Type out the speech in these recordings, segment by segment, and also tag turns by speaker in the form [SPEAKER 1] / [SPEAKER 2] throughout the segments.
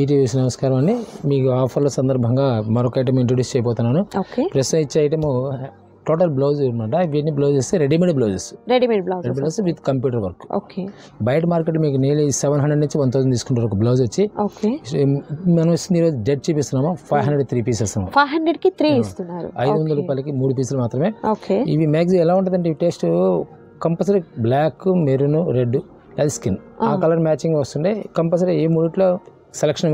[SPEAKER 1] ఈటీవీస్ నమస్కారం అండి. మీకు ఆఫర్ల సందర్భంగా మరొక ఐటమ్ ఇంట్రొడ్యూస్ చేయబోతున్నాను. ప్లస్ ఇచ్చే ఐటమ్ టోటల్ బ్లౌజ్ అనమాట. ఇవన్నీ blouses readymade blouses with computer work. బయట మార్కెట్ మీకు నేల 700 నుంచి 1000 తీసుకుంటారు ఒక బ్లౌజ్ వచ్చి. మనం ఇస్తుంది ఈరోజు డెడ్ చూపిస్తున్నాము. 500 3 పీసెస్
[SPEAKER 2] 500కి 3 ఇస్తున్నారు.
[SPEAKER 1] 500 రూపాయలకి 3 పీసులు మాత్రమే. ఇవి మ్యాక్సిమం ఎలా ఉంటుందంటే ఈ taste compulsory black, maroon, red అది స్కిన్ ఆ కలర్ మ్యాచింగ్ వస్తుండే. కంపల్సరీ ఏ మూడిట్లో సెలక్షన్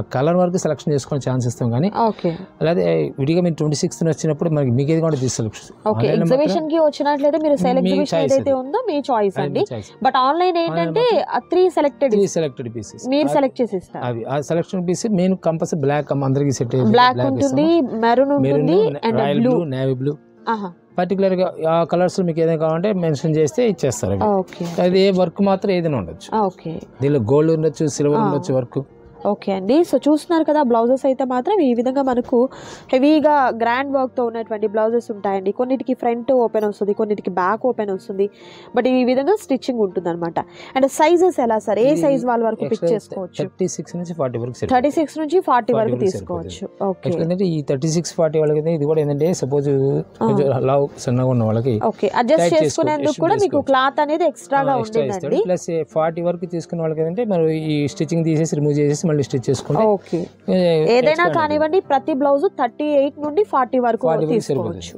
[SPEAKER 1] ఆ కలర్ వరకు సెలక్షన్ చేసుకునే ఛాన్స్ ఇస్తాం. కానీ అలాగే విడిగా మీరు 26th వచ్చినప్పుడు మనకి మీకు ఏది కూడా
[SPEAKER 2] ఎగ్జిబిషన్ కి వచ్చినట్లయితే మీరు సేల్ ఎగ్జిబిషన్ ఏదైతే ఉందో మీ చాయిస్ అండి. బట్ ఆన్లైన్ ఏంటంటే 3 సెలెక్టెడ్ పీసెస్ మీరు సెలెక్ట్ చేసి ఇస్తారు.
[SPEAKER 1] అవి ఆ selection piece main compulsory black అందరికి సెట్
[SPEAKER 2] బ్లాక్ ఉంటుంది, మెరూన్ ఉంటుంది and blue,
[SPEAKER 1] navy blue particular గా ఆ కలర్స్ మీకు ఏదైనా కావాలంటే మెన్షన్ చేస్తే ఇచ్చేస్తారు. అది ఏ వర్క్ మాత్రం ఏదైనా ఉండొచ్చు. దీనిలో గోల్డ్ ఉండొచ్చు, సిల్వర్ ఉండొచ్చు వర్క్.
[SPEAKER 2] ఓకే అండి. సో చూస్తున్నారు కదా, బ్లౌజెస్ అయితే మాత్రం ఈ విధంగా మనకు హెవీగా గ్రాండ్ వర్క్తో ఉన్నటువంటి బ్లౌజెస్ ఉంటాయండి. కొన్నిటికి ఫ్రంట్ ఓపెన్ వస్తుంది, కొన్నిటికి బ్యాక్ ఓపెన్ వస్తుంది. బట్ ఈ విధంగా స్టిచ్చింగ్ ఉంటుంది అనమాట. అండ్ సైజెస్ ఎలా సార్, ఏ సైజ్ వాళ్ళ వరకు పిక్ చేసుకోవచ్చు?
[SPEAKER 1] 36 నుంచి 40 వరకు
[SPEAKER 2] 36 నుంచి 40 వరకు తీసుకోవచ్చు. ఓకే,
[SPEAKER 1] ఎందుకంటే ఈ 36-40 వాళ్ళకి ఇది కూడా ఏంటంటే సపోజ్ లావ్ సన్నగా ఉన్న వాళ్ళకి
[SPEAKER 2] ఓకే అడ్జస్ట్ చేసుకునేందుకు కూడా మీకు క్లాత్ అనేది ఎక్స్ట్రాగా ఉంటుందండి.
[SPEAKER 1] ప్లస్ 40 వరకు తీసుకున్న వాళ్ళకి ఏంటంటే మనం ఈ స్టిచ్చింగ్ తీసేసి రిమూవ్ చేసేసి స్టిచ్ చేసుకోండి.
[SPEAKER 2] ఓకే, ఏదైనా కానివ్వండి ప్రతి బ్లౌజ్ 38 నుండి 40 వరకు తీసుకోవచ్చు.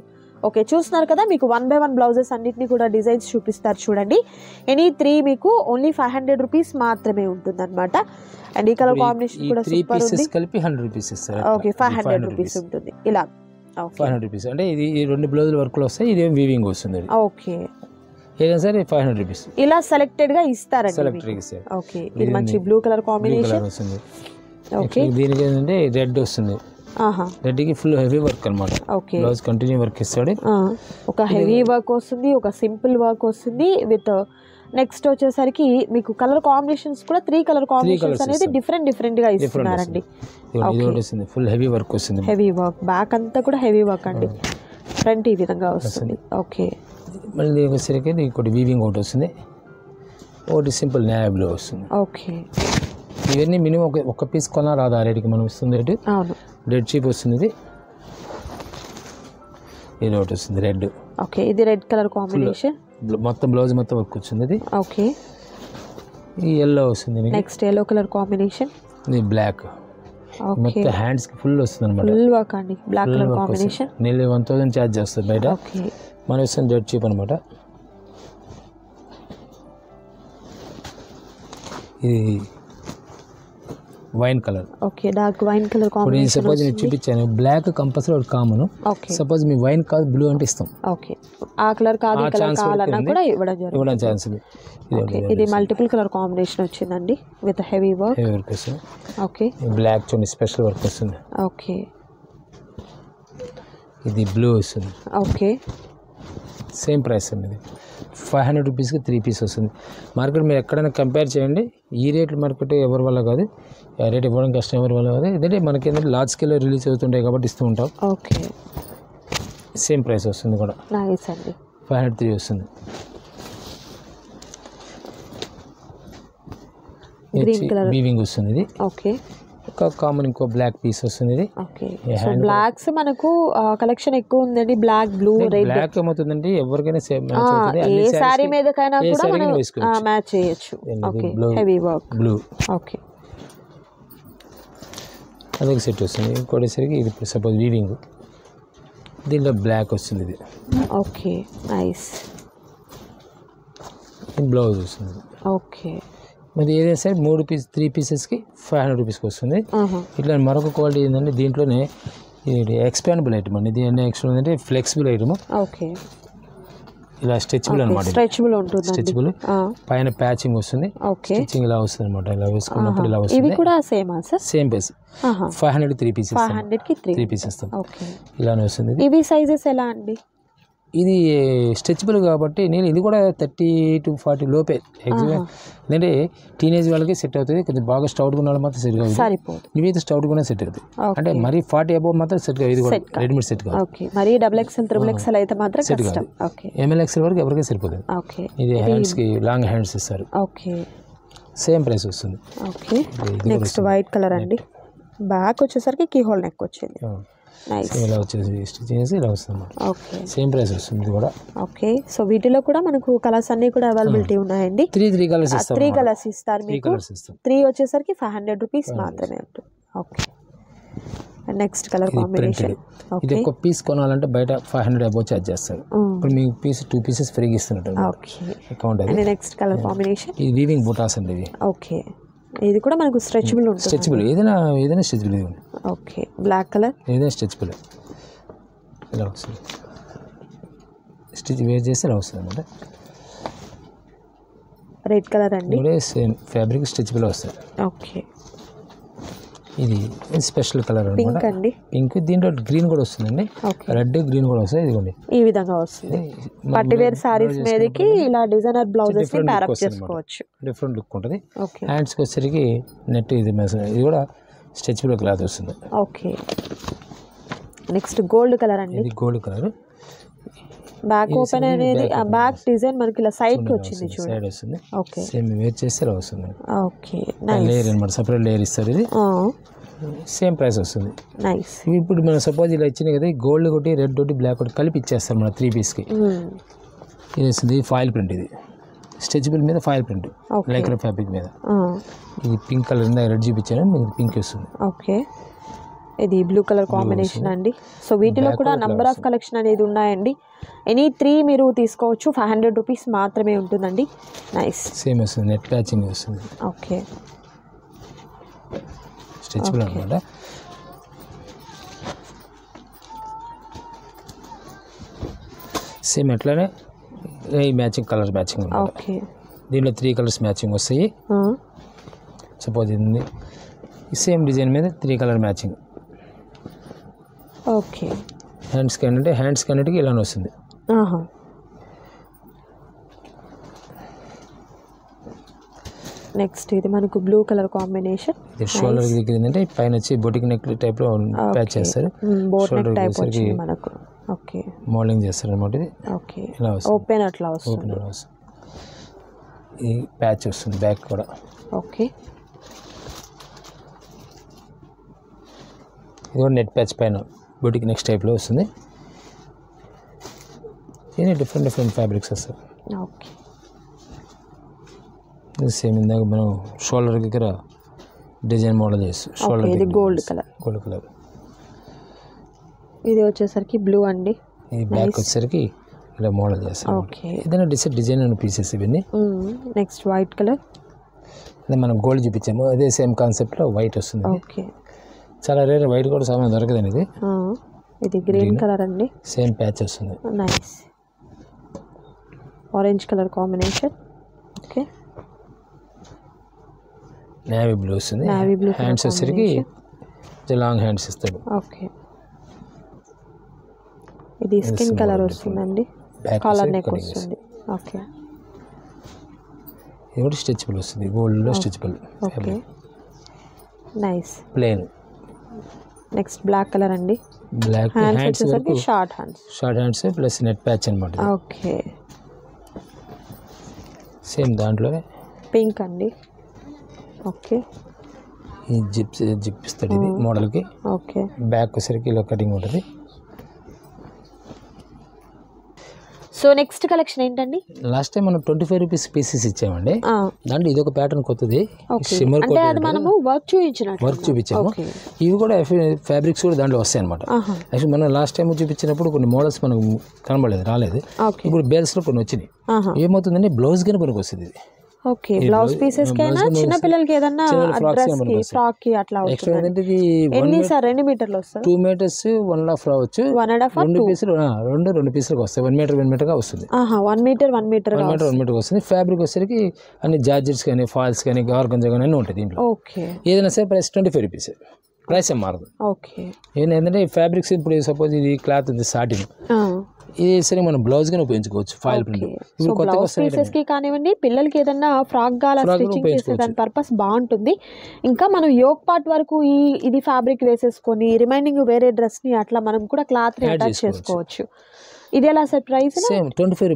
[SPEAKER 2] ఓకే, చూస్తున్నారు కదా, మీకు 1 by 1 బ్లౌజెస్ అన్నిటిని కూడా డిజైన్స్ చూపిస్తారు చూడండి. ఎనీ 3 మీకు ఓన్లీ 500 రూపీస్ మాత్రమే ఉంటుంది అనమాట. అండ్ ఈ కలర్ కాంబినేషన్ కూడా సూపర్ ఉంది.
[SPEAKER 1] కలిపి 100 రూపీస్ ఇస్తారు.
[SPEAKER 2] ఓకే, 500 రూపీస్ ఉంటుంది ఇలా.
[SPEAKER 1] 500 రూపీస్ అంటే ఇది 2 బ్లౌజుల వర్క్ లో వస్తాయి. ఇది వీవింగ్ వస్తుంది.
[SPEAKER 2] ఓకే,
[SPEAKER 1] ఏదైనా సరే 500 రూపీస్
[SPEAKER 2] ఇలా సెలెక్టెడ్ గా ఇస్తారండి. ఓకే, ఇది మంచి బ్లూ కలర్ కాంబినేషన్
[SPEAKER 1] వస్తుంది.
[SPEAKER 2] ఓకే,
[SPEAKER 1] దీనికి ఏంటంటే రెడ్ వస్తుంది. రెడ్ కి ఫుల్ హెవీ వర్క్ అన్నమాట.
[SPEAKER 2] ఓకే,
[SPEAKER 1] బ్లౌజ్ కంటిన్యూ వర్క్ ఇస్తాడు.
[SPEAKER 2] ఒక హెవీ వర్క్ వస్తుంది, ఒక సింపుల్ వర్క్ వస్తుంది. విత్ నెక్స్ట్ వచ్చేసరికి మీకు కలర్ కాంబినేషన్స్ కూడా 3 కలర్ కాంబినేషన్స్ అనేది డిఫరెంట్ గా ఇస్తున్నారండి.
[SPEAKER 1] ఫుల్ హెవీ వర్క్ వస్తుంది.
[SPEAKER 2] హెవీ వర్క్ బ్యాక్ అంతా కూడా హెవీ వర్క్ అండి. ఫ్రంట్ ఈ విధంగా వస్తుంది. ఓకే,
[SPEAKER 1] మళ్ళీ వచ్చేసరికి ఇంకోటి వీవింగ్ ఒకటి వస్తుంది, ఒకటి సింపుల్ నేవీ బ్లూ వస్తుంది.
[SPEAKER 2] ఓకే,
[SPEAKER 1] ఇవన్నీ మినిమం ఒక పీస్ కొన్నా రాదు ఆ రేటుకి మనం ఇస్తుంది రేటు. రెడ్ చీప్ వస్తుంది. ఇది ఒకటి వస్తుంది రెడ్.
[SPEAKER 2] ఓకే, ఇది రెడ్ కలర్ కాంబినేషన్
[SPEAKER 1] మొత్తం బ్లౌజ్ మొత్తం వర్క్ వచ్చింది.
[SPEAKER 2] ఓకే,
[SPEAKER 1] ఈ ఎల్లో వస్తుంది.
[SPEAKER 2] నెక్స్ట్ ఎల్లో కలర్ కాంబినేషన్,
[SPEAKER 1] ఇది బ్లాక్. మొత్తం హ్యాండ్స్ కి ఫుల్ వస్తుంది అనమాట.
[SPEAKER 2] ఫుల్ వర్క్ అండి, బ్లాక్ కలర్ కాంబినేషన్.
[SPEAKER 1] నేను 1000 ఛార్జ్ చేస్తుంది బయట.
[SPEAKER 2] ఓకే,
[SPEAKER 1] మన ఇస్తుంది రెడ్ చీప్ అనమాట. ఇది wine colour.
[SPEAKER 2] Okay, dark wine colour combination.
[SPEAKER 1] Suppose నేను చూపించాను బ్లాక్ కంపల్సరీ ఒకటి కామన్. సపోజ్ మీ వైన్ కాదు బ్లూ అంటే ఇస్తాం.
[SPEAKER 2] ఓకే, ఆ కలర్ కాదు ఈ కలర్ కావాలన్నా కూడా ఇవ్వడం
[SPEAKER 1] ఛాన్స్ ఉంది.
[SPEAKER 2] ఓకే, ఇది మల్టిపుల్ కలర్ కాంబినేషన్ వచ్చిందండి విత్ హెవీ వర్క్.
[SPEAKER 1] వస్తుంది.
[SPEAKER 2] ఓకే,
[SPEAKER 1] బ్లాక్ చూడండి స్పెషల్ వర్క్ వస్తుంది.
[SPEAKER 2] ఓకే,
[SPEAKER 1] ఇది బ్లూ వస్తుంది.
[SPEAKER 2] ఓకే,
[SPEAKER 1] సేమ్ ప్రైస్ అండి. ఇది 500 రూపీస్కి 3 పీస్ వస్తుంది. మార్కెట్ మీరు ఎక్కడైనా కంపేర్ చేయండి. ఈ రేట్లు మార్కెట్ ఎవరి వల్ల కాదు, ఆ రేట్ ఇవ్వడం కష్టం ఎవరి వల్ల కాదు. ఎందుకంటే మనకి ఏంటంటే లార్జ్ స్కేల్లో రిలీజ్ అవుతుంటాయి కాబట్టి ఇస్తూ ఉంటాం.
[SPEAKER 2] ఓకే,
[SPEAKER 1] సేమ్ ప్రైస్ వస్తుంది కూడా.
[SPEAKER 2] నైస్ అండి.
[SPEAKER 1] 503 వస్తుంది.
[SPEAKER 2] గ్రీన్ కలర్
[SPEAKER 1] వీవింగ్ వస్తుంది. ఇది
[SPEAKER 2] ఓకే,
[SPEAKER 1] ఒక కామన్ ఇంకో బ్లాక్ పీస్ వస్తుంది. ఇది
[SPEAKER 2] ఓకే, సో బ్లాక్స్ మనకు కలెక్షన్ ఎక్కువ ఉందండి. Black, blue, red.
[SPEAKER 1] బ్లాక్ ఏమవుతుందంటే ఎవరికైనా సేమ్ మ్యాచ్ అవుతుంది.
[SPEAKER 2] ఏ సారీ మీదకైనా కూడా మనం మ్యాచ్ చేయొచ్చు. Okay, heavy work
[SPEAKER 1] blue.
[SPEAKER 2] Okay,
[SPEAKER 1] అదొక సెట్ వస్తుంది. ఇంకోటేసరికి ఇది సపోజ్ వీవింగ్, దీంట్లో బ్లాక్ వస్తుంది. ఇది
[SPEAKER 2] ఓకే, నైస్.
[SPEAKER 1] బ్లౌజ్ వస్తుంది.
[SPEAKER 2] ఓకే,
[SPEAKER 1] మరి ఏదైనా సరే 3 పీసెస్కి 500 రూపీస్కి వస్తుంది. ఇట్లా మరొక క్వాలిటీ ఏంటంటే దీంట్లోనే ఇది ఎక్స్పాండబుల్ ఐటమ్ అండి. దీని నెక్స్ట్ ఏంటంటే ఫ్లెక్సిబుల్ ఐటమ్.
[SPEAKER 2] ఓకే,
[SPEAKER 1] ఇలా స్ట్రెచబుల్ అనమాట. స్ట్రెచబుల్ పైన ప్యాచింగ్ వస్తుంది. స్టిచ్చింగ్ ఇలా వస్తుంది అనమాట. ఇలా వేసుకున్నప్పుడు ఇలా వస్తుంది. Same piece 500 3 pieces.
[SPEAKER 2] 500కి 3
[SPEAKER 1] పీసెస్ ఇస్తాం. ఇలానే వస్తుంది.
[SPEAKER 2] ఇవి సైజెస్ ఎలా అండి?
[SPEAKER 1] ఇది స్ట్రెచబుల్ కాబట్టి నేను ఇది కూడా 30 to 40 లోపే. ఎందుకంటే టీనేజ్ వాళ్ళకి సెట్ అవుతుంది. కొంచెం బాగా స్టౌట్గా ఉన్న వాళ్ళు మాత్రం సెట్ కాదు. ఇవైతే స్టౌట్గా సెట్ అవుతుంది. అంటే మరీ 40 అబౌవ్ మాత్రం సెట్ కాదు. ఇది కూడా రెడీమేడ్ సెట్ కాదు.
[SPEAKER 2] మరి XXL, XXL అయితే మాత్రం
[SPEAKER 1] సెట్ కాదు. ML XL వరకు ఎవరికైనా సరిపోతుంది. ఇది హ్యాండ్స్కి లాంగ్ హ్యాండ్స్ ఇస్తారు. సేమ్ ప్రైస్ వస్తుంది.
[SPEAKER 2] ఓకే, నెక్స్ట్ వైట్ కలర్ అండి. బ్యాక్ వచ్చేసరికి కీ హోల్ నెక్ వచ్చింది.
[SPEAKER 1] ఇలా వచ్చేసి స్టిచ్ చేసి ఇలా వస్తుంది.
[SPEAKER 2] ఓకే,
[SPEAKER 1] సేమ్ ప్రైస్ వస్తుంది ఇది కూడా.
[SPEAKER 2] ఓకే, సో వీటిలో కూడా మనకు కలర్స్ అన్ని కూడా అవైలబిలిటీ ఉన్నాయండి.
[SPEAKER 1] 3 కలర్స్ ఇస్తారు.
[SPEAKER 2] 3 కలర్స్ ఇస్తారు మీకు. 3 వచ్చేసరికి 500 రూపీస్ మాత్రమే ఉంటుంది. Okay, next colour combination.
[SPEAKER 1] ఇది ఒక పీస్ కొనాలంటే బయట 500 అబౌవ్ చార్జ్ చేస్తారు. ఇప్పుడు మీకు పీస్ 2 పీసెస్ ఫ్రీగా ఇస్తున్నట్టు.
[SPEAKER 2] ఓకే,
[SPEAKER 1] అకౌంట్ అది.
[SPEAKER 2] Next colour combination.
[SPEAKER 1] ఇది వీవింగ్ బుటాస్ అండి ఇది.
[SPEAKER 2] ఓకే, ఇది కూడా మనకు స్ట్రెచబుల్ ఉంటుంది.
[SPEAKER 1] స్ట్రెచబుల్ ఏదైనా స్ట్రెచబుల్.
[SPEAKER 2] Okay, black colour.
[SPEAKER 1] ఏదైనా స్ట్రెచబుల్ ఇలా వస్తుంది. స్టిచ్ వేర్ చేస్తే ఇలా వస్తుంది అనమాట.
[SPEAKER 2] రెడ్ కలర్ అండి.
[SPEAKER 1] సేమ్ ఫ్యాబ్రిక్ స్ట్రెచబుల్ వస్తుంది.
[SPEAKER 2] ఓకే,
[SPEAKER 1] ఇది స్పెషల్ కలర్
[SPEAKER 2] పింక్ అండి.
[SPEAKER 1] పింక్, దీంట్లో గ్రీన్ కూడా వస్తుందండి. రెడ్ గ్రీన్ కూడా వస్తుంది. ఇదిగోండి
[SPEAKER 2] ఈ విధంగా వస్తుంది. పార్టీ వేర్ సారీస్ మీదకి ఇలా డిజైనర్ బ్లౌజెస్ ని ప్యారప్ చేసుకోవచ్చు.
[SPEAKER 1] డిఫరెంట్ లుక్ ఉంటుంది.
[SPEAKER 2] ఓకే,
[SPEAKER 1] హ్యాండ్స్కి వచ్చేసరికి నెట్ ఇది కూడా స్ట్రెచబుల్ క్లాత్ వస్తుంది.
[SPEAKER 2] ఓకే, నెక్స్ట్ గోల్డ్ కలర్ అండి.
[SPEAKER 1] ఇది గోల్డ్ కలర్.
[SPEAKER 2] బ్యాక్ ఓపెన్ అనేది బ్యాక్ డిజైన్ మనకి ఇలా సైడ్ కి వచ్చింది చూడండి.
[SPEAKER 1] సైడ్ వస్తుంది.
[SPEAKER 2] ఓకే,
[SPEAKER 1] సేమ్ వేర్ చేస్తే ఇలా వస్తుంది.
[SPEAKER 2] ఓకే,
[SPEAKER 1] లేయర్ అన్నమాట. సపరేట్ లేయర్ ఇస్తారు. ఇది సేమ్ ప్రైస్ వస్తుంది.
[SPEAKER 2] నైస్.
[SPEAKER 1] ఇప్పుడు మనం సపోజ్ ఇలా ఇచ్చినాయి కదా, గోల్డ్ ఒకటి రెడ్ ఒకటి బ్లాక్ ఒకటి కలిపి ఇచ్చేస్తాం మన 3 పీస్కి. ఇది వస్తుంది ఫాయిల్ ప్రింట్. ఇది స్ట్రెచబుల్ మీద ఫాయిల్ ప్రింట్ లైక్రా ఫ్యాబ్రిక్ మీద. ఇది పింక్ కలర్ ఇందా రెడ్ చూపించాను, మీకు పింక్ వస్తుంది.
[SPEAKER 2] ఓకే, ఇది బ్లూ కలర్ కాంబినేషన్ అండి. సో వీటిలో కూడా నంబర్ ఆఫ్ కలెక్షన్ అనేది ఉన్నాయండి. ఎనీ 3 మీరు తీసుకోవచ్చు. 500 రూపీస్ మాత్రమే ఉంటుందండి. నైస్.
[SPEAKER 1] సేమ్ వస్తుంది. నెట్ ప్యాచింగ్ వస్తుంది.
[SPEAKER 2] ఓకే,
[SPEAKER 1] స్ట్రెచబుల్ అనమాట. సేమ్ ఎట్లానే ఈ మ్యాచింగ్ కలర్ మ్యాచింగ్ అనమాట.
[SPEAKER 2] ఓకే,
[SPEAKER 1] దీంట్లో 3 కలర్స్ మ్యాచింగ్ వస్తాయి. సపోజ్ ఇది సేమ్ డిజైన్ మీద 3 కలర్ మ్యాచింగ్.
[SPEAKER 2] ఓకే,
[SPEAKER 1] హ్యాండ్స్కి అంటే హ్యాండ్స్కి అన్నిటికీ ఇలానే వస్తుంది.
[SPEAKER 2] నెక్స్ట్ ఇది మనకు బ్లూ కలర్ కాంబినేషన్.
[SPEAKER 1] ఇది షోల్డర్ దగ్గర ఏంటంటే పైన వచ్చి బొటిక్ నెక్ టైప్ లో ప్యాచ్ చేస్తారు.
[SPEAKER 2] షోల్డర్ టైప్ వచ్చింది మనకు. ఓకే,
[SPEAKER 1] మోడలింగ్ చేస్తారు అన్నమాట. ఇది
[SPEAKER 2] ఓకే,
[SPEAKER 1] ఇలా వస్తుంది.
[SPEAKER 2] ఓపెన్ అట్లా వస్తుంది.
[SPEAKER 1] ఈ ప్యాచ్ వస్తుంది బ్యాక్ కూడా.
[SPEAKER 2] ఓకే,
[SPEAKER 1] ఇది కూడా నెట్ ప్యాచ్ పైన బొటిక్ నెక్స్ట్ టైప్లో వస్తుంది. ఇది డిఫరెంట్ ఫ్యాబ్రిక్స్ వస్తాయి.
[SPEAKER 2] ఓకే,
[SPEAKER 1] సేమ్ ఇందాక మనం షోల్డర్ దగ్గర డిజైన్ మోడల్ చేస్తాం. షోల్డర్
[SPEAKER 2] ఇది గోల్డ్ కలర్. ఇది వచ్చేసరికి బ్లూ అండి.
[SPEAKER 1] ఈ బ్యాక్ వచ్చేసరికి ఇలా మోడల్ చేస్తాం.
[SPEAKER 2] ఓకే,
[SPEAKER 1] ఏదైనా డిజైన్ అనే పీసెస్ ఇవన్నీ.
[SPEAKER 2] Next white colour.
[SPEAKER 1] అదే మనం గోల్డ్ చూపించాము, అదే సేమ్ కాన్సెప్ట్లో వైట్ వస్తుంది.
[SPEAKER 2] ఓకే,
[SPEAKER 1] చాలా రేర్. వైట్ కూడా సామాన్ దొరకదండి ఇది.
[SPEAKER 2] ఇది గ్రీన్ కలర్ అండి.
[SPEAKER 1] సేమ్ ప్యాచ్ వస్తుంది.
[SPEAKER 2] Nice. Orange colour combination. Okay,
[SPEAKER 1] navy blue వస్తుంది. హ్యాండ్స్ వచ్చేసరికి లాంగ్ హ్యాండ్స్ ఇస్తాడు.
[SPEAKER 2] ఓకే, ఇది స్కిన్ కలర్ వస్తుందండి. కాలర్ నెక్ వస్తుంది. ఓకే,
[SPEAKER 1] ఇది కూడా స్ట్రెచబుల్ వస్తుంది. గోల్డ్లో stretchable.
[SPEAKER 2] Okay, nice.
[SPEAKER 1] Plain.
[SPEAKER 2] Next black colour అండి.
[SPEAKER 1] బ్లాక్ హ్యాండ్స్ వరకు
[SPEAKER 2] short hands
[SPEAKER 1] plus net patch అనమాట.
[SPEAKER 2] ఓకే,
[SPEAKER 1] సేమ్ దాంట్లోనే
[SPEAKER 2] పింక్ అండి. ఓకే,
[SPEAKER 1] ఈ జిప్ ఇస్తాడు ఇది మోడల్కి.
[SPEAKER 2] ఓకే,
[SPEAKER 1] బ్యాక్ వచ్చేసరికి ఇలా కటింగ్ ఉంటుంది.
[SPEAKER 2] సో నెక్స్ట్ కలెక్షన్ ఏంటండి?
[SPEAKER 1] లాస్ట్ టైం మనం 25 రూపీస్ పీసెస్ ఇచ్చామండి. దాంట్లో ఇది ఒక ప్యాటర్న్ కొత్తది.
[SPEAKER 2] షిమ్మర్ మనము వర్క్
[SPEAKER 1] చూపించాము. ఇవి కూడా ఫ్యాబ్రిక్స్ కూడా దాంట్లో వస్తాయి అనమాట. యాక్చువల్లీ మనం లాస్ట్ టైం చూపించినప్పుడు కొన్ని మోడల్స్ మనకు కనబడలేదు, రాలేదు. ఇప్పుడు బేల్స్ లో కొన్ని వచ్చినాయి. ఏమవుతుందంటే బ్లౌజ్ కింద పనికి వస్తుంది ఇది.
[SPEAKER 2] ఓకే, బ్లౌజ్ పీసెస్ కైనా చిన్న పిల్లలకి ఏదన్నా ఫ్రాక్ కి అట్లా అవుతుంది. ఎన్ని సార్ 2 మీటర్లు వస్తుంది?
[SPEAKER 1] 2 మీటర్స్ 1.5 రావచ్చు. 2 పీసులు 2 పీసులకు వస్తాయి. 1 మీటర్ 1 మీటర్ గా వస్తుంది.
[SPEAKER 2] 1 మీటర్ 1 మీటర్
[SPEAKER 1] వస్తుంది. ఫ్యాబ్రిక్ వచ్చేసరికి అన్ని జార్జెట్స్ కానీ ఫాల్స్ కానీ ఆర్గంజా కానీ అన్నీ ఉంటాయి దీంట్లో. ఏదైనా సరే ప్రైస్ 25 రూపీస్. ప్రైస్ ఏం మారదు. ఏంటంటే ఫ్యాబ్రిక్స్ ఇప్పుడు సపోజ్ ఇది క్లాత్ ఉంది సాటిన్, ఇది సరే మనం బ్లౌజ్ గానే ఉపయోగించుకోవచ్చు. ఫాయిల్ ప్రింట్
[SPEAKER 2] కానివ్వండి, పిల్లలకి ఏదన్నా ఫ్రాక్ గా స్టిచ్చింగ్ చేసే దాని పర్పస్ బాగుంటుంది. ఇంకా మనం యోక్ పార్ట్ వరకు ఇది ఫ్యాబ్రిక్ వేసేసుకొని రిమైనింగ్ వేరే డ్రెస్ ని అట్లా మనం కూడా క్లాత్ ని అటాచ్ చేసుకోవచ్చు. ఇది ఎలా sir price?
[SPEAKER 1] Same 25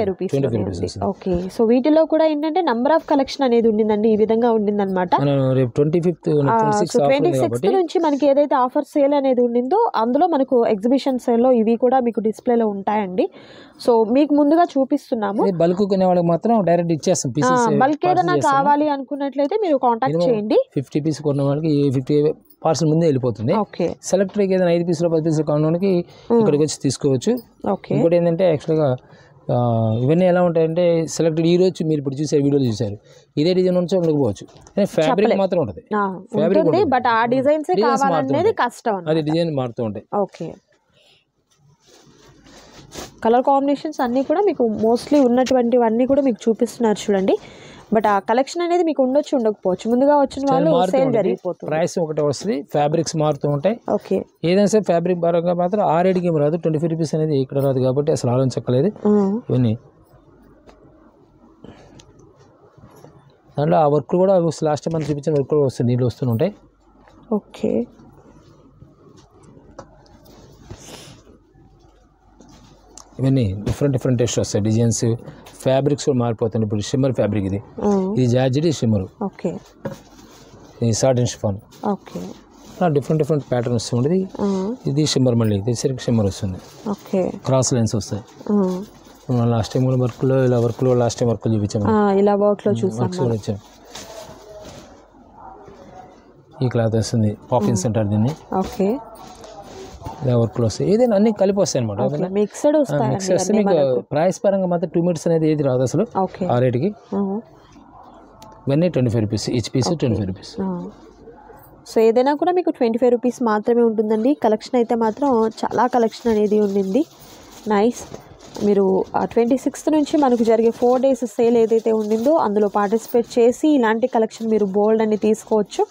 [SPEAKER 2] rupees. Okay, so వీటిలో కూడా ఏంటంటే నంబర్ ఆఫ్ కలెక్షన్ అనేది ఉండిందండి, ఈ విధంగా ఉండిందన్నమాట.
[SPEAKER 1] రేపు
[SPEAKER 2] 26 నుంచి మనకి ఏదైతే ఆఫర్ సేల్ అనేది ఉండిందో అందులో మనకు ఎగ్జిబిషన్ సేల్ లో ఇవి కూడా మీకు డిస్ప్లేలో ఉంటాయండి. సో మీకు ముందుగా చూపిస్తున్నాము.
[SPEAKER 1] బల్క్ కొనే వాళ్ళకి మాత్రం డైరెక్ట్ ఇచ్చేస్తాం.
[SPEAKER 2] బల్క్ ఏదైనా కావాలి అనుకున్నట్లయితే మీరు కాంటాక్ట్ చేయండి.
[SPEAKER 1] 50 పీస్ కొన్న వాళ్ళకి 50 పార్సల్ ముందే వెళ్ళిపోతుంది. సెలెక్టర్కి ఏదైనా 5 పీసులు 10 పీసులు కావడానికి ఇక్కడికి వచ్చి తీసుకోవచ్చు. ఇంకోటి ఏంటంటే యాక్చువల్గా ఇవన్నీ ఎలా ఉంటాయంటే సెలెక్టెడ్ ఈ రోజు మీరు ఇప్పుడు చూసారు, వీడియోలు చూసారు, ఇదే డిజైన్ నుంచి ఉండకపోవచ్చు, ఫ్యాబ్రిక్ మాత్రం ఉంటుంది.
[SPEAKER 2] బట్ ఆ డిజైన్స్ కావాలనేది కష్టం,
[SPEAKER 1] అది డిజైన్ మారుతూ ఉంటాయి.
[SPEAKER 2] ఓకే, కలర్ కాంబినేషన్స్ అన్నీ కూడా మీకు మోస్ట్లీ ఉన్నటువంటివన్నీ కూడా మీకు చూపిస్తున్నారు చూడండి. బట్ ఆ కలెక్షన్ అనేది మీకు ఉండొచ్చు ఉండకపోవచ్చు, ముందుగా వచ్చిన వాళ్ళు సేల్ జరిగిపోతుంది.
[SPEAKER 1] ప్రైస్ ఒకటే వస్తుంది, ఫ్యాబ్రిక్స్ మారుతూ ఉంటాయి.
[SPEAKER 2] ఓకే,
[SPEAKER 1] ఏదైనా సరే ఫ్యాబ్రిక్ పరంగా మాత్రం ఆ రేటుకి ఏం రాదు, 25 రూపీస్ అనేది ఇక్కడ రాదు కాబట్టి అసలు ఆలోచించక్కలేదు. ఇవన్నీ దాంట్లో ఆ వర్క్ కూడా లాస్ట్ టైం మనం చూపించిన వర్క్ కూడా వస్తుంది, నీళ్ళు వస్తుంటాయి.
[SPEAKER 2] ఓకే,
[SPEAKER 1] ఇవన్నీ డిఫరెంట్ టెస్ట్ వస్తాయి, డిజైన్స్ ఫ్యాబ్రిక్స్ కూడా మారిపోతుంది. ఇప్పుడు షిమ్మర్ ఫ్యాబ్రిక్ ఇది జార్జెట్, ఇది షిమ్మర్, ఇది సాటిన్ షిఫాన్, డిఫరెంట్ ప్యాటర్న్ వస్తుంది. ఇది షిమ్మర్, మళ్ళీ ఇది సిల్క్ షిమ్మర్ వస్తుంది, క్రాస్ లైన్స్ వస్తాయి. లాస్ట్ టైం కూడా వర్క్లో ఇలా వర్క్లో లాస్ట్ టైం వర్క్ చూపించాము,
[SPEAKER 2] ఇలా వర్క్లో చూసాము.
[SPEAKER 1] ఈ క్లాత్ వస్తుంది, పాపిన్స్ అంటారు దీన్ని.
[SPEAKER 2] ఓకే,
[SPEAKER 1] ఇలా వర్క్లో వస్తాయి, ఏదైనా అన్ని కలిపి వస్తాయి అనమాట.
[SPEAKER 2] మిక్స్డ్
[SPEAKER 1] వస్తే మీకు ప్రైస్ పరంగా మాత్రం 2 మీటర్స్ అనేది ఏది రాదు అసలు ఆ రేటుకి. ఇవన్నీ 25 rupees, each piece 25 rupees.
[SPEAKER 2] So ఏదైనా కూడా మీకు 25 రూపీస్ మాత్రమే ఉంటుందండి. కలెక్షన్ అయితే మాత్రం చాలా కలెక్షన్ అనేది ఉండింది, నైస్. మీరు 26th నుంచి మనకు జరిగే 4 days సేల్ ఏదైతే ఉండిందో అందులో పార్టిసిపేట్ చేసి ఇలాంటి కలెక్షన్ మీరు బోల్డ్ అని తీసుకోవచ్చు.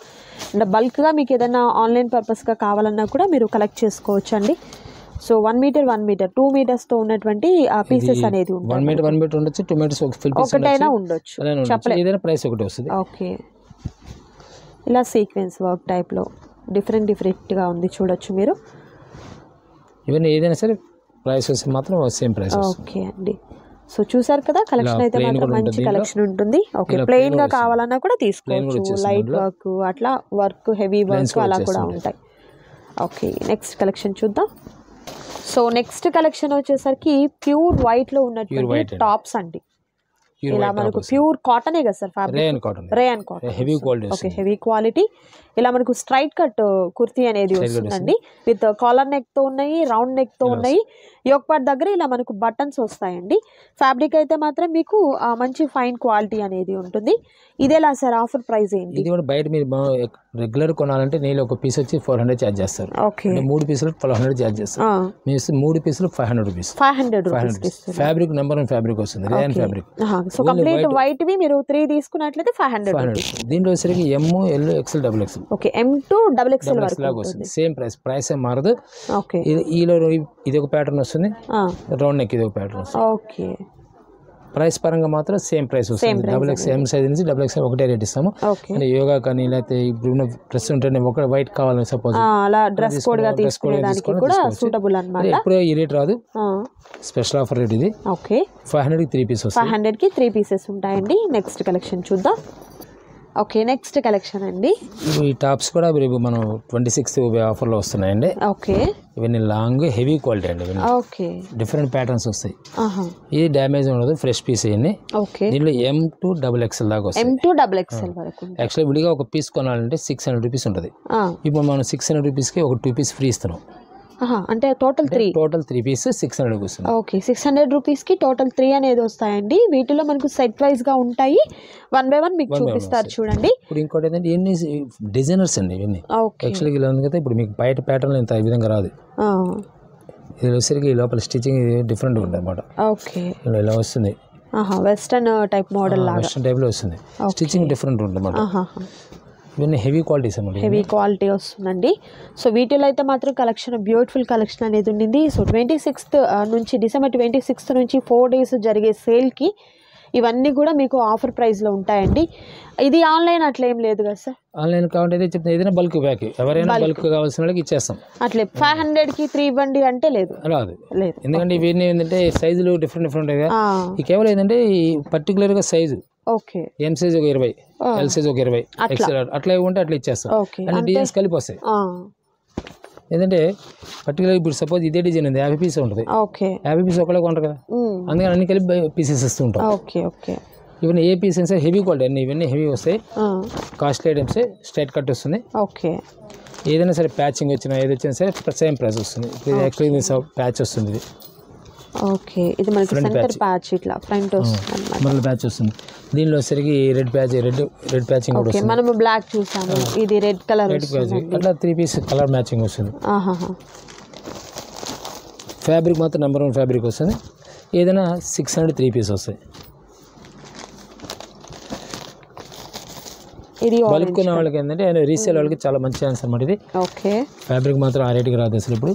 [SPEAKER 2] అండ్ బల్క్గా మీకు ఏదైనా ఆన్లైన్ పర్పస్గా కావాలన్నా కూడా మీరు కలెక్ట్ చేసుకోవచ్చు అండి. సో 1 మీటర్ 2 మీటర్స్తో ఉన్నటువంటి పీసెస్ అనేది
[SPEAKER 1] 1 మీటర్ ఉండొచ్చు, 2 మీటర్స్
[SPEAKER 2] ఒకటైనా ఉండొచ్చు,
[SPEAKER 1] చెప్పలేదు, ప్రైస్ ఒకటి వస్తుంది.
[SPEAKER 2] ఓకే, ఇలా సీక్వెన్స్ వర్క్ టైప్లో డిఫరెంట్గా ఉంది, చూడొచ్చు మీరు.
[SPEAKER 1] ఇవన్నీ ఏదైనా సరే ప్రైస్ వస్తే మాత్రం సేమ్ ప్రైస్.
[SPEAKER 2] ఓకే అండి, సో చూసారు కదా, కలెక్షన్ అయితే మాత్రం మంచి కలెక్షన్ ఉంటుంది. ఓకే, ప్లెయిన్ గా కావాలన్నా కూడా తీసుకోవచ్చు, లైట్ వర్క్ అట్లా వర్క్ హెవీ వర్క్ అలా కూడా ఉంటాయి. ఓకే, నెక్స్ట్ కలెక్షన్ చూద్దాం. సో నెక్స్ట్ కలెక్షన్ వచ్చేసరికి ప్యూర్ వైట్ లో ఉన్నటువంటి టాప్స్ అండి. ఇలా మనకు ప్యూర్ కాటనే కదా sir, fabric rayon cotton,
[SPEAKER 1] heavy quality.
[SPEAKER 2] Okay, heavy quality. ఇలా మనకు స్ట్రైట్ కట్ కుర్తీ అనేది వస్తుందండి, విత్ కాలర్ నెక్ తో ఉన్నాయి, రౌండ్ నెక్ తో ఉన్నాయి. యోక్ పార్ట్ దగ్గర ఇలా మనకు బటన్స్ వస్తాయండి. ఫ్యాబ్రిక్ అయితే మాత్రం మీకు మంచి ఫైన్ క్వాలిటీ అనేది ఉంటుంది. ఇదేలా సార్ ఆఫర్ ప్రైస్ ఏంటి?
[SPEAKER 1] ఇది కూడా బయట మీరు రెగ్యులర్ కొనాలంటే నేను ఒక పీస్ వచ్చి 400 ఛార్జ్ చేస్తారు.
[SPEAKER 2] ఓకే,
[SPEAKER 1] 3 పీసులు 1200 ఛార్జ్ చేస్తారు. మీరు 3 పీసులు 500 rupees. 500 rupees fabric, number 1 fabric వస్తుంది, rayon fabric.
[SPEAKER 2] So complete white వి మీరు 3 తీసుకున్నట్లయితే 500.
[SPEAKER 1] దీంట్లో వచ్చేసరికి M, L, XL, XXL.
[SPEAKER 2] Okay, M to XXL వరకు
[SPEAKER 1] వస్తుంది, సేమ్ ప్రైస్ ఏం మారదు.
[SPEAKER 2] ఓకే,
[SPEAKER 1] ఈలో ఇది ఒక ప్యాటర్న్ వస్తుంది, రౌండ్ నెక్ ఇది ఒక ప్యాటర్న్ వస్తుంది.
[SPEAKER 2] ఓకే,
[SPEAKER 1] ప్రైస్ పరంగా మాత్రం సేమ్ ప్రైస్ వస్తుంది. XXL M సైజ్ నుంచి XXL ఒకటే రేట్ ఇస్తాము. అంటే యోగా కానీ లేకపోతే ఇప్పుడు డ్రెస్ ఉంటే ఒక వైట్ కావాలని సపోజ్
[SPEAKER 2] అలా డ్రెస్ కోడ్ గా తీసుకునేదానికి కూడా సూటబుల్ అన్నమాట.
[SPEAKER 1] ఎప్పుడు ఈ రేట్ రాదు, స్పెషల్ ఆఫర్ రేట్ ఇది.
[SPEAKER 2] ఓకే,
[SPEAKER 1] 500 కి 3 పీస్ వస్తాయి.
[SPEAKER 2] 500 కి 3 పీసెస్ ఉంటాయండి. నెక్స్ట్ కలెక్షన్ చూద్దాం. ఓకే, నెక్స్ట్ కలెక్షన్ అండి.
[SPEAKER 1] ఈ టాప్స్ కూడా మనం 26th ఆఫర్లో వస్తున్నాయండి.
[SPEAKER 2] ఓకే,
[SPEAKER 1] ఇవన్నీ లాంగ్ హెవీ క్వాలిటీ అండి.
[SPEAKER 2] ఓకే,
[SPEAKER 1] డిఫరెంట్ ప్యాటర్న్స్ వస్తాయి, ఇది డ్యామేజ్ ఉండదు, ఫ్రెష్ పీస్ అయ్యింది.
[SPEAKER 2] ఓకే,
[SPEAKER 1] దీంట్లో M to XXL దాకా వస్తాయి.
[SPEAKER 2] M to XXL వరకు.
[SPEAKER 1] యాక్చువల్లీ విడిగా ఒక పీస్ కొనాలంటే 600 రూపీస్ ఉంటుంది. ఇప్పుడు మనం 600 రూపీస్కి ఒక 2 పీస్ ఫ్రీ ఇస్తున్నాం.
[SPEAKER 2] అంటే టోటల్
[SPEAKER 1] 3 పీస్ 600 వస్తుంది.
[SPEAKER 2] ఓకే, 600 రూపీస్కి టోటల్ 3 అనేది వస్తాయండి. వీటిలో మనకు సెట్ వైజ్ గా ఉంటాయి, 1 by 1 మీకు చూపిస్తారు చూడండి.
[SPEAKER 1] ఇప్పుడు ఇంకోటి ఏంటంటే ఇవన్నీ డిజైనర్స్ అండి, ఇవన్నీ యాక్చువల్గా ఇలా ఉంది కదా. ఇప్పుడు మీకు బయట ప్యాటర్న్ ఇంత ఈ విధంగా రాదు, ఇది వచ్చేసరికి లోపల స్టిచ్చింగ్ డిఫరెంట్గా ఉంటుంది అనమాట.
[SPEAKER 2] ఓకే,
[SPEAKER 1] ఇలా వస్తుంది,
[SPEAKER 2] వెస్టర్న్ టైప్ మోడల్ లాగా,
[SPEAKER 1] వెస్టర్న్ టైప్లో వస్తుంది, స్టిచ్చింగ్ డిఫరెంట్ ఉంటుంది అన్నమాట. ఇవన్నీ హెవీ క్వాలిటీస్ అన్నమాట,
[SPEAKER 2] హెవీ క్వాలిటీ వస్తుందండి. సో వీటిలో అయితే మాత్రం కలెక్షన్ బ్యూటిఫుల్ కలెక్షన్ అనేది ఉండింది. సో 26th నుంచి December 26th నుంచి 4 days జరిగే సేల్కి ఇవన్నీ కూడా మీకు ఆఫర్ ప్రైస్లో ఉంటాయండి. ఇది ఆన్లైన్ అట్లా ఏం లేదు కదా సార్?
[SPEAKER 1] ఆన్లైన్ కావాలంటే చెప్తాను, ఏదైనా బల్క్ ప్యాక్, ఎవరైనా బల్క్ కావాల్సిన వాళ్ళకి ఇచ్చేస్తాం.
[SPEAKER 2] అట్లే 500కి 3 ఇవ్వండి అంటే లేదు,
[SPEAKER 1] రాదు. ఎందుకంటే ఇవన్నీ ఏంటంటే సైజులు డిఫరెంట్ ఉంటాయి కదా. ఈ కేవలం ఏంటంటే ఈ పర్టికులర్గా సైజు
[SPEAKER 2] ఓకే,
[SPEAKER 1] ఎం సైజ్ ఒక 20, ఎల్ సైజ్ ఒక 20, ఎక్స్ఎల్ అట్లా ఇవ్వంటే అట్లా ఇచ్చేస్తాం. అంటే డిజైన్స్ కలిపి వస్తాయి. ఏంటంటే పర్టికులర్ ఇప్పుడు సపోజ్ ఇదే డిజైన్ ఉంది, 50 పీస్ ఉంటుంది, 50 పీస్ ఒకళ్ళే కొంటారు కదా, అందుకని అన్ని కలిపి పీసెస్ ఇస్తూ ఉంటాం. ఇవన్నీ ఏ పీస్ అయినా హెవీ క్వాలిటీ అన్ని, ఇవన్నీ హెవీ వస్తాయి, కాస్ట్లీ ఐటమ్స్, స్ట్రైట్ కట్ వస్తుంది. ఏదైనా సరే ప్యాచింగ్ వచ్చినా ఏది వచ్చినా సరే సేమ్ ప్రైస్ వస్తుంది. యాక్చువల్లీ ప్యాచ్ వస్తుంది, ఇది
[SPEAKER 2] ఓకే, ఇది మనకి సెంటర్ ప్యాచ్ ఇట్లా ఫ్రంట్ వస్తుంది,
[SPEAKER 1] మళ్ళీ ప్యాచ్ వస్తుంది. దీనిలో సరికి రెడ్ ప్యాచ్, రెడ్ ప్యాచింగ్ కూడా వస్తుంది.
[SPEAKER 2] మనము బ్లాక్ చూసాము, ఇది రెడ్ కలర్,
[SPEAKER 1] రెడ్ ప్యాచ్ అట్లా 3 పీస్ కలర్ మ్యాచింగ్ వస్తుంది. ఫ్యాబ్రిక్ మాత్రం నెంబర్ 1 ఫ్యాబ్రిక్ వస్తుంది. ఏదైనా 600 3 పీస్ వస్తాయి. బల్క్ ఉన్న వాళ్ళకి ఏంటంటే రీసేల్ వాళ్ళకి చాలా మంచి ఛాన్స్ అనమాట ఇది.
[SPEAKER 2] ఓకే,
[SPEAKER 1] ఫ్యాబ్రిక్ మాత్రం ఆ రేట్కి రాదు అసలు. ఇప్పుడు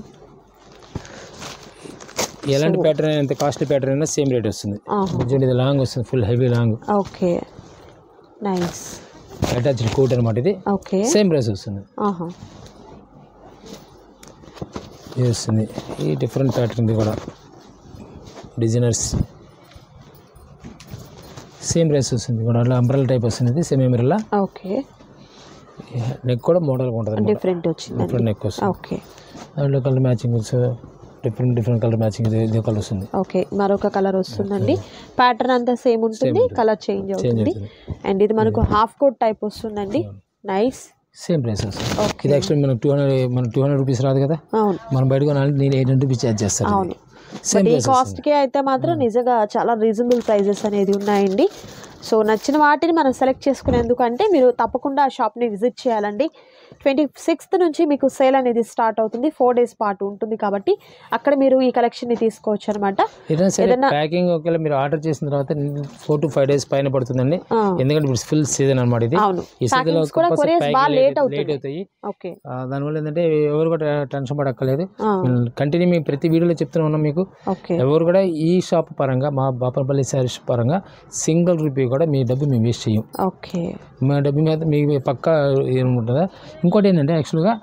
[SPEAKER 1] ఎలాంటి ప్యాటర్న్ అయినా, ఎంత కాస్ట్లీ ప్యాటర్న్ అయినా సేమ్ రేట్ వస్తుంది. ఇది లాంగ్ వస్తుంది, full heavy long.
[SPEAKER 2] Okay, nice
[SPEAKER 1] attached coat అనమాట ఇది.
[SPEAKER 2] ఓకే,
[SPEAKER 1] సేమ్ ప్రైస్ వస్తుంది. ఇది వస్తుంది, ఈ డిఫరెంట్ ప్యాటర్న్ కూడా డిజైనర్స్ సేమ్ ప్రైస్ వస్తుంది కూడా. అట్లా అంబ్రెల్లా టైప్ వస్తుంది, ఇది సెమీ అంబ్రెల్లా.
[SPEAKER 2] ఓకే,
[SPEAKER 1] నెక్ కూడా మోడల్గా ఉంటుంది,
[SPEAKER 2] డిఫరెంట్ వచ్చింది,
[SPEAKER 1] డిఫరెంట్ నెక్ వస్తుంది.
[SPEAKER 2] ఓకే,
[SPEAKER 1] దాంట్లో colour matching different colour matching, ఇది కలర్ వస్తుంది.
[SPEAKER 2] ఓకే, మరొక కలర్ వస్తుందండి. ప్యాటర్న్ అంతా సేమ్ ఉంటుంది, కలర్ చేంజ్ అవుతుంది. అండ్ ఇది మనకు హాఫ్ కోట్ టైప్ వస్తుందండి. నైస్,
[SPEAKER 1] సేమ్ ప్రైస్ వస్తుంది. ఇది యాక్చువల్లీ మనకు 200 రూపీస్ రాదు కదా, మనం బయట కొనాలంటే నేను 800 రూపీస్ ఛార్జ్ చేస్తాను.
[SPEAKER 2] అవును, ఈ కాస్ట్కి అయితే మాత్రం నిజంగా చాలా రీజనబుల్ ప్రైజెస్ అనేది ఉన్నాయండి. సో నచ్చిన వాటిని మనం సెలెక్ట్ చేసుకునేందుకు అంటే మీరు తప్పకుండా ఆ షాప్ని విజిట్ చేయాలండి. 26th నుంచి మీకు సేల్ అనేది స్టార్ట్ అవుతుంది, 4 days పాటు ఉంటుంది కాబట్టి అక్కడ మీరు ఈ కలెక్షన్ని తీసుకోవచ్చు అనమాట.
[SPEAKER 1] ఏదైనా ప్యాకింగ్ ఒకవేళ మీరు ఆర్డర్ చేసిన తర్వాత 4 to 5 days పైన పడుతుందండి, ఎందుకంటే ఇప్పుడు ఫుల్ సీజన్ అనమాట ఇది. ఈ సీజన్ లేట్ అవుతాయి. దానివల్ల ఏంటంటే ఎవరు కూడా టెన్షన్ పడక్కర్లేదు. కంటిన్యూ మీ ప్రతి వీడియోలో చెప్తూనే ఉన్నాం మీకు. ఎవరు కూడా ఈ షాప్ పరంగా, మా బాపనపల్లి శారీస్ పరంగా సింగిల్ రూపీ కూడా మీ డబ్బు మేము వేస్ట్ చేయం. మా డబ్బు మీద మీకు పక్కా ఏముంటుందా. ఇంకోటి ఏంటంటే యాక్చువల్గా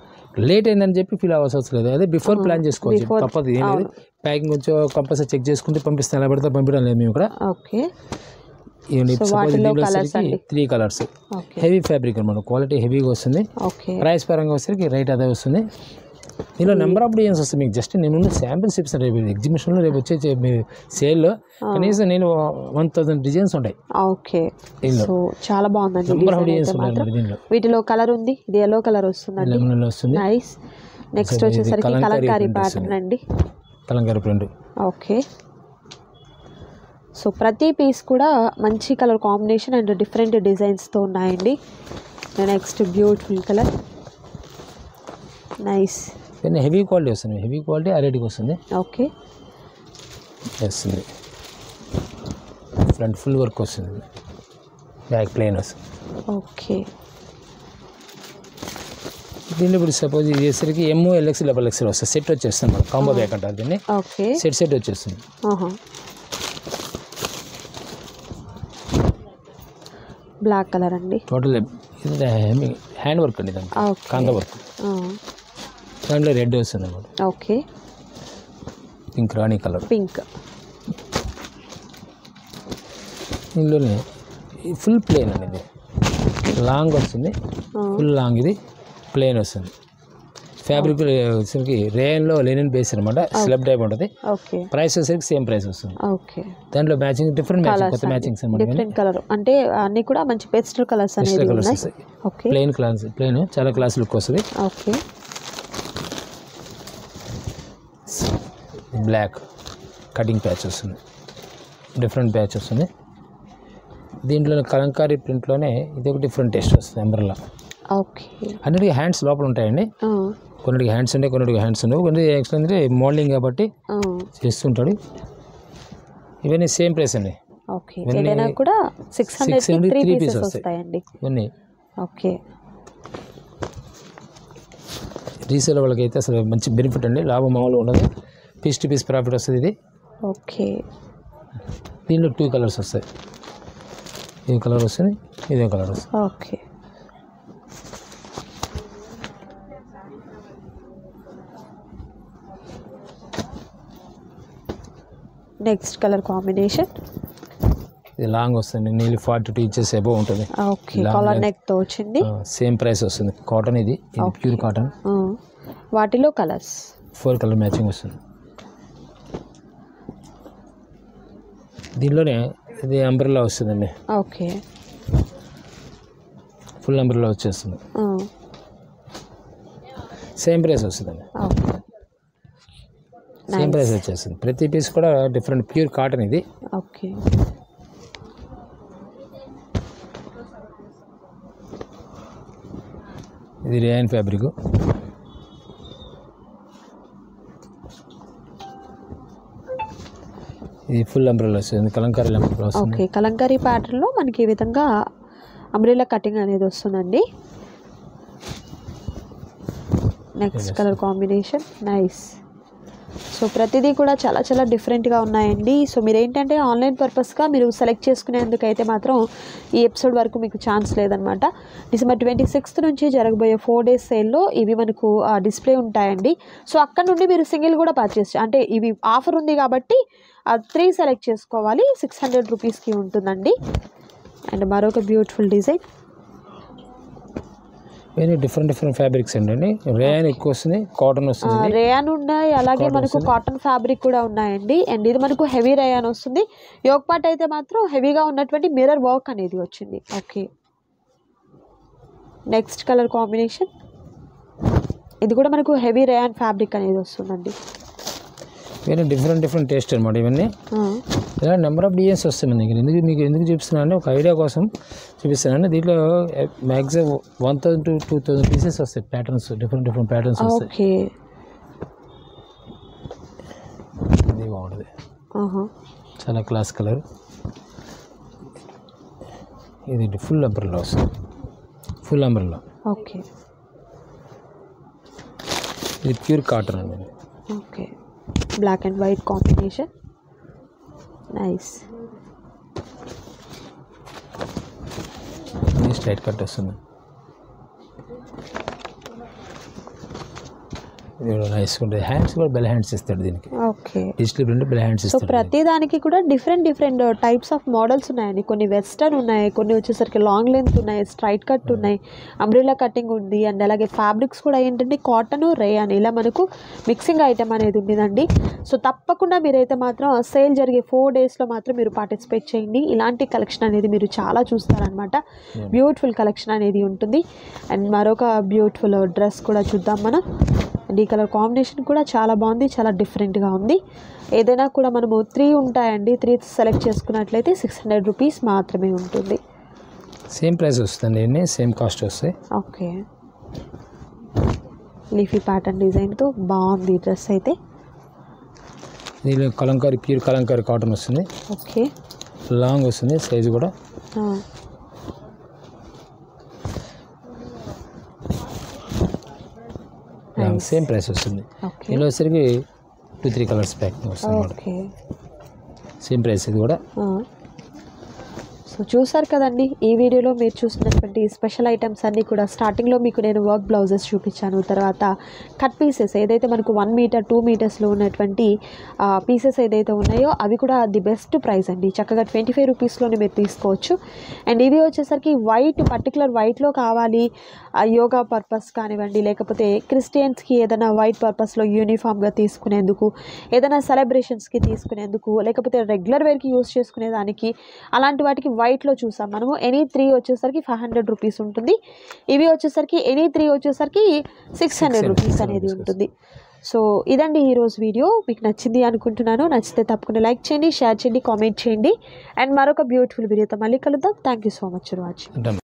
[SPEAKER 1] లేట్ అయిందని చెప్పి ఫీల్ అవ్వాల్సి అవసరం లేదు, అదే బిఫోర్ ప్లాన్ చేసుకోవచ్చు, తప్పదు. ఏం లేదు, ప్యాకింగ్ కొంచెం కంపల్సరీ చెక్ చేసుకుంటే పంపిస్తాను, ఎలా పడితే పంపించడం లేదు మేము ఇక్కడ. 3 కలర్స్, హెవీ ఫ్యాబ్రిక్ అనమాట, క్వాలిటీ హెవీగా వస్తుంది. ప్రైస్ పరంగా వచ్చేసరికి రేట్ అదే వస్తుంది. దీనిలో నెంబర్ ఆఫ్ డిజైన్స్ వస్తాయి. మీకు జస్ట్ నేను శాంపిల్స్ ఇస్తాను. రేపు ఎగ్జిబిషన్లో రేపు వచ్చే మీ సేల్లో కనీసం నేను 1000 డిజైన్స్ ఉంటాయి.
[SPEAKER 2] చాలా బాగుందండి,
[SPEAKER 1] నెంబర్ ఆఫ్ డిజైన్స్ ఉన్నాయి దీనిలో.
[SPEAKER 2] వీటిలో కలర్ ఉంది, ఇది ఎల్లో కలర్ వస్తుంది. నైస్. నెక్స్ట్ వచ్చేసరికి కలంకారీ ప్యాటర్న్ అండి,
[SPEAKER 1] కలంకారీ ప్రింట్.
[SPEAKER 2] ఓకే, సో ప్రతి పీస్ కూడా మంచి కలర్ కాంబినేషన్ అండ్ డిఫరెంట్ డిజైన్స్తో ఉన్నాయండి. Next beautiful colour, nice.
[SPEAKER 1] Heavy quality వస్తుంది, హెవీ క్వాలిటీ ఆ రేట్కి వస్తుంది.
[SPEAKER 2] ఓకే,
[SPEAKER 1] వస్తుంది. ఫ్రంట్ ఫుల్ వర్క్ వస్తుంది, బ్యాక్ ప్లెయిన్ వస్తుంది.
[SPEAKER 2] ఓకే,
[SPEAKER 1] దీంట్లో ఇప్పుడు సపోజ్ ఇది చేసరికి ఎమ్ ఎల్ఎక్స్ XXL వస్తుంది, సెట్ వచ్చేస్తుంది. మనకు కాంబో బ్యాక్ అంటారు దీన్ని. సెట్ వచ్చేస్తుంది.
[SPEAKER 2] బ్లాక్ కలర్ అండి,
[SPEAKER 1] టోటల్ హ్యాండ్ వర్క్ అండి, దానికి కాంత వర్క్. దాంట్లో రెడ్ వస్తుంది అన్నమాట.
[SPEAKER 2] Okay,
[SPEAKER 1] pink, rani colour,
[SPEAKER 2] pink.
[SPEAKER 1] ఇందులోనే ఫుల్ ప్లేన్ అండి, ఇది లాంగ్ వస్తుంది, ఫుల్ లాంగ్, ఇది ప్లేన్ వస్తుంది. ఫ్యాబ్రిక్ వచ్చేసరికి రేయన్లో లెనిన్ బేస్ అనమాట, స్లబ్ టైప్ ఉంటుంది. ప్రైస్ వచ్చేసరికి సేమ్ ప్రైస్ వస్తుంది. దాంట్లో మ్యాచింగ్ డిఫరెంట్ మ్యాచింగ్, కొత్త మ్యాచింగ్స్ అనమాట.
[SPEAKER 2] డిఫరెంట్ కలర్ అంటే అన్ని కూడా మంచి పేస్టల్ కలర్స్ అనేది
[SPEAKER 1] వస్తాయి. ప్లెయిన్ క్లాస్, ప్లెయిన్ చాలా క్లాస్ లుక్ వస్తుంది.
[SPEAKER 2] ఓకే,
[SPEAKER 1] బ్లాక్ కటింగ్ ప్యాచ్ వస్తుంది, డిఫరెంట్ ప్యాచ్ వస్తుంది. దీంట్లో కలంకారీ ప్రింట్లోనే ఇది ఒక డిఫరెంట్ టేస్ట్ వస్తుంది, అంబ్రెల్లా.
[SPEAKER 2] ఓకే,
[SPEAKER 1] అన్నిటికీ హ్యాండ్స్ లోపల ఉంటాయండి. కొన్నిటికి హ్యాండ్స్ ఉంటాయి, కొన్నిటికి హ్యాండ్స్ ఉండవు. కొన్ని యాక్చువల్ అంటే మోడలింగ్ కాబట్టి చేస్తుంటాడు. ఇవన్నీ సేమ్ ప్రైస్ అండి.
[SPEAKER 2] కూడా 603 పీసెస్ వస్తాయండి
[SPEAKER 1] ఇవన్నీ.
[SPEAKER 2] ఓకే,
[SPEAKER 1] రీసేల్ వాళ్ళకి అయితే అసలు మంచి బెనిఫిట్ అండి, లాభం మామూలుగా ఉండదు, పీస్ టు పీస్ ప్రాఫిట్ వస్తుంది ఇది.
[SPEAKER 2] ఓకే,
[SPEAKER 1] దీనిలో 2 కలర్స్ వస్తాయి. ఇది కలర్ వస్తుంది, ఇదే కలర్ వస్తుంది.
[SPEAKER 2] ఓకే. నెక్స్ట్ కలర్ కాంబినేషన్
[SPEAKER 1] ఇది లాంగ్ వస్తుంది, నియర్లీ 42 ఇంచెస్ అబౌవ్ ఉంటుంది.
[SPEAKER 2] ఓకే, కాలర్ నెక్ తో వచ్చింది.
[SPEAKER 1] సేమ్ ప్రైస్ వస్తుంది. కాటన్ ఇది ప్యూర్ కాటన్.
[SPEAKER 2] వాటిలో కలర్స్
[SPEAKER 1] 4 కలర్ మ్యాచింగ్ వస్తుంది. దీనిలోనే ఇది అంబ్రెల్లా వస్తుందండి.
[SPEAKER 2] ఓకే,
[SPEAKER 1] ఫుల్ అంబ్రెల్లా వచ్చేస్తుంది. సేమ్ ప్రైస్ వస్తుందండి. సేమ్ ప్రైస్ వచ్చేస్తుంది. ప్రతి పీస్ కూడా డిఫరెంట్ ప్యూర్ కాటన్ ఇది.
[SPEAKER 2] ఓకే,
[SPEAKER 1] ఇది రేయన్ ఫ్యాబ్రిక్. ఇది ఫుల్ అంబ్రెల్లా వస్తుంది, కలంకారీ అంబ్రెల్లా వస్తుంది.
[SPEAKER 2] ఓకే, కలంకారీ ప్యాటర్న్ లో మనకి ఈ విధంగా అంబ్రెల్లా కటింగ్ అనేది వస్తుందండి. Next colour combination nice. So ప్రతిదీ కూడా చాలా చాలా డిఫరెంట్గా ఉన్నాయండి. సో మీరు ఏంటంటే ఆన్లైన్ పర్పస్గా మీరు సెలెక్ట్ చేసుకునేందుకైతే మాత్రం ఈ ఎపిసోడ్ వరకు మీకు ఛాన్స్ లేదనమాట. డిసెంబర్ 26th నుంచి జరగబోయే 4 days సేల్లో ఇవి మనకు డిస్ప్లే ఉంటాయండి. సో అక్కడ నుండి మీరు సింగిల్ కూడా పర్చేస్, అంటే ఇవి ఆఫర్ ఉంది కాబట్టి 3 సెలెక్ట్ చేసుకోవాలి. 600 రూపీస్కి ఉంటుందండి. అండ్ మరొక beautiful design.
[SPEAKER 1] Very different fabrics అండి. రేయాన్ ఎక్కువ వస్తుంది, కాటన్ వస్తుంది.
[SPEAKER 2] రేయాన్ ఉన్నాయి, అలాగే మనకు కాటన్ ఫ్యాబ్రిక్ కూడా ఉన్నాయండి. అండ్ ఇది మనకు హెవీ రేయాన్ వస్తుంది. యోక్ పార్ట్ అయితే మాత్రం హెవీగా ఉన్నటువంటి మిర్రర్ వర్క్ అనేది వచ్చింది. Okay, next colour combination. ఇది కూడా మనకు హెవీ రేయాన్ ఫ్యాబ్రిక్ అనేది వస్తుందండి.
[SPEAKER 1] వెరీ డిఫరెంట్ టేస్ట్ అనమాట ఇవన్నీ. ఇలా నెంబర్ ఆఫ్ డిజైన్స్ వస్తాయి మన దగ్గర. మీకు ఎందుకు చూపిస్తున్నాను, ఒక ఐడియా కోసం చూపిస్తున్నాను. దీంట్లో మ్యాక్సిమం 1000 to 2000 పీసెస్ వస్తాయి. ప్యాటర్న్స్ డిఫరెంట్ ప్యాటర్న్స్ వస్తాయి.
[SPEAKER 2] ఓకే,
[SPEAKER 1] ఇది బాగుంటుంది, చాలా క్లాస్ కలర్. ఇది ఫుల్ అంబ్రెల్లా వస్తుంది, ఫుల్ అంబ్రెల్లా.
[SPEAKER 2] ఓకే,
[SPEAKER 1] ఇది ప్యూర్ కాటన్ అండి.
[SPEAKER 2] Okay, black and white combination nice.
[SPEAKER 1] Straight cut వస్తుంది. ఇది కూడా నైస్ ఉంటుంది. హ్యాండ్స్ కూడా బెల్ హ్యాండ్స్ ఇస్తాడు దీనికి.
[SPEAKER 2] Okay,
[SPEAKER 1] digital print bell hands
[SPEAKER 2] so
[SPEAKER 1] ఇస్తాడు.
[SPEAKER 2] ప్రతి దానికి కూడా డిఫరెంట్ టైప్స్ ఆఫ్ మోడల్స్ ఉన్నాయండి. కొన్ని వెస్టర్న్ ఉన్నాయి, కొన్ని వచ్చేసరికి లాంగ్ లెంత్ ఉన్నాయి, స్ట్రైట్ కట్ ఉన్నాయి, అంబ్రెల్లా కటింగ్ ఉంది. అండ్ అలాగే ఫ్యాబ్రిక్స్ కూడా ఏంటంటే కాటన్, రేయాన్ ఇలా మనకు మిక్సింగ్ ఐటమ్ అనేది ఉండేదండి. సో తప్పకుండా మీరైతే మాత్రం సేల్ జరిగే 4 daysలో మాత్రం మీరు పార్టిసిపేట్ చేయండి. ఇలాంటి కలెక్షన్ అనేది మీరు చాలా చూస్తారనమాట. బ్యూటిఫుల్ కలెక్షన్ అనేది ఉంటుంది. అండ్ మరొక బ్యూటిఫుల్ డ్రెస్ కూడా చూద్దాం మనం. అండ్ ఈ కలర్ కాంబినేషన్ కూడా చాలా బాగుంది, చాలా డిఫరెంట్గా ఉంది. ఏదైనా కూడా మనము 3 ఉంటాయండి. 3 సెలెక్ట్ చేసుకున్నట్లయితే 600 రూపీస్ మాత్రమే ఉంటుంది.
[SPEAKER 1] సేమ్ ప్రైస్ వస్తుంది, సేమ్ కాస్ట్ వస్తాయి.
[SPEAKER 2] ఓకే, లీఫీ ప్యాటర్న్ డిజైన్తో బాగుంది డ్రెస్ అయితే.
[SPEAKER 1] దీనిలో కలంకారీ ప్యూర్ కలంకారీ కాటన్ వస్తుంది.
[SPEAKER 2] ఓకే,
[SPEAKER 1] లాంగ్ వస్తుంది, సైజు కూడా. సేమ్ ప్రైస్ వస్తుంది. దీనిలో వచ్చరికి 2-3 కలర్స్ ప్యాకింగ్ వస్తుంది. సేమ్ ప్రైస్ ఇది కూడా.
[SPEAKER 2] సో చూసారు కదండి, ఈ వీడియోలో మీరు చూసినటువంటి స్పెషల్ ఐటమ్స్ అన్నీ కూడా స్టార్టింగ్లో మీకు నేను వర్క్ బ్లౌజెస్ చూపించాను. తర్వాత కట్ పీసెస్ ఏదైతే మనకు 1 మీటర్ 2 మీటర్స్లో ఉన్నటువంటి పీసెస్ ఏదైతే ఉన్నాయో అవి కూడా ది బెస్ట్ ప్రైస్ అండి. చక్కగా 25 రూపీస్లోనే మీరు తీసుకోవచ్చు. అండ్ ఇవి వచ్చేసరికి వైట్, పర్టికులర్ వైట్లో కావాలి, యోగా పర్పస్ కానివ్వండి, లేకపోతే క్రిస్టియన్స్కి ఏదైనా వైట్ పర్పస్లో యూనిఫామ్గా తీసుకునేందుకు, ఏదైనా సెలబ్రేషన్స్కి తీసుకునేందుకు, లేకపోతే రెగ్యులర్ వేర్కి యూస్ చేసుకునేదానికి, అలాంటి వాటికి వైట్లో చూసాం మనము. ఎనీ 3 వచ్చేసరికి 500 రూపీస్ ఉంటుంది. ఇవి వచ్చేసరికి ఎనీ 3 వచ్చేసరికి 600 రూపీస్ అనేది ఉంటుంది. సో ఇదండి ఈరోజు వీడియో. మీకు నచ్చింది అనుకుంటున్నాను. నచ్చితే తప్పకుండా లైక్ చేయండి, షేర్ చేయండి, కామెంట్ చేయండి. అండ్ మరొక బ్యూటిఫుల్ వీడియోతో మళ్ళీ కలుద్దాం. Thank you so much for watching.